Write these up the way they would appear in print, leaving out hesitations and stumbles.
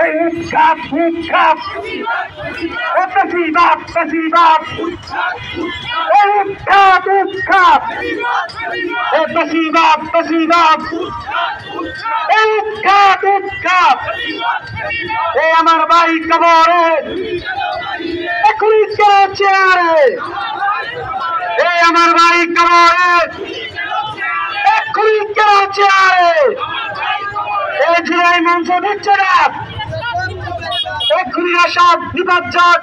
এই উৎখাত উৎখাত বেশিরভাগ বেশিরভাগ এই উৎখাত উৎখাত বেশিরভাগ বেশিরভাগ এই উৎখাত উৎখাত এই আমার ভাই কবরে এখনই চেয়ারে এই আমার ভাই কবরে এখনই চেয়ারে এই জুলাই মঞ্চ দিচ্ছে না এক্ষুনি সব নিবাজ্জাত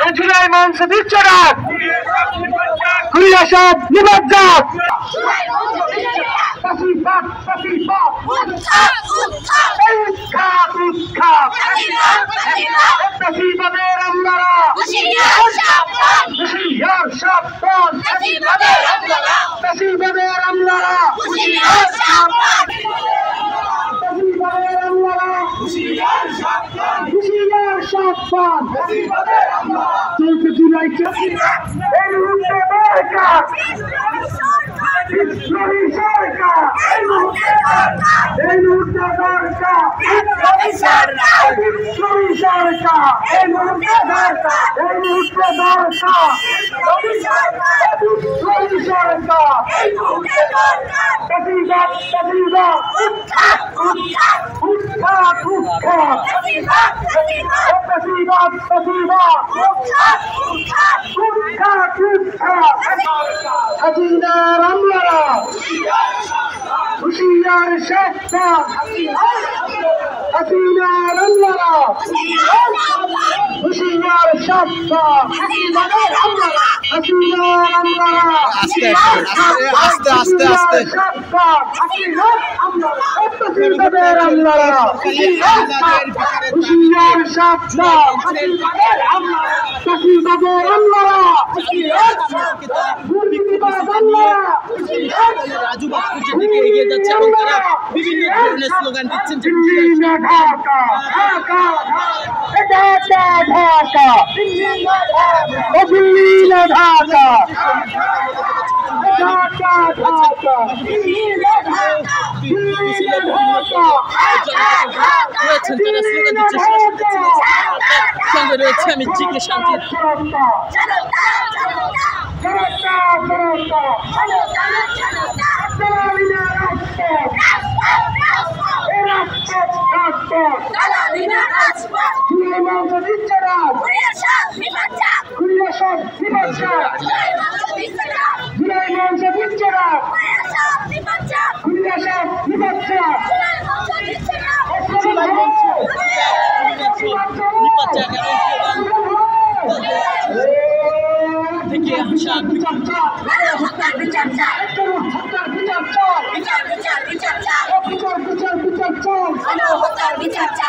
এই জুলাই মঞ্চ দিচ্ছে না খুলিয়া সব নিবাজ্জাত বেশিরভাগের আমলারা হুশিয়ার সাবধান বেশিরভাগের আমলারা হুশিয়ার সাবধান চলতে জুলাই এই মুহূর্তে দরকার ইসলামী সরকার এই মুহূর্তে দরকার ইসলামী সরকার এই মুহূর্তে দরকার ইসলামী সরকার বেশিরভাগ বেশিরভাগ উৎখাত উৎখাত উৎখাত বেশিরভাগ বেশিরভাগ উৎখাত উৎখাত উৎখাত হাসিনার আমলারা হুশিয়ার সাবধান হাসিনার আমলারা হুশিয়ার সাবধান হাসিনার আমলারা আস্তে আস্তে আস্তে আস্তে বেশিরভাগের আমলারা হুশিয়ার সাবধান বেশিরভাগের আমলারা রাজু বাস্কুর দিকে এগিয়ে যাচ্ছে এবং তারা বিভিন্ন ধরনের স্লোগান দিচ্ছেন যে ঢাকা ঢাকা ঢাকা ঢাকা দিল্লি না ঢাকা ঢাকা ঢাকা রয়েছেন তারা স্লোগান দিচ্ছে সঙ্গে রয়েছে আমি জিজ্ঞেস শান্তি থেকে আসা বিচার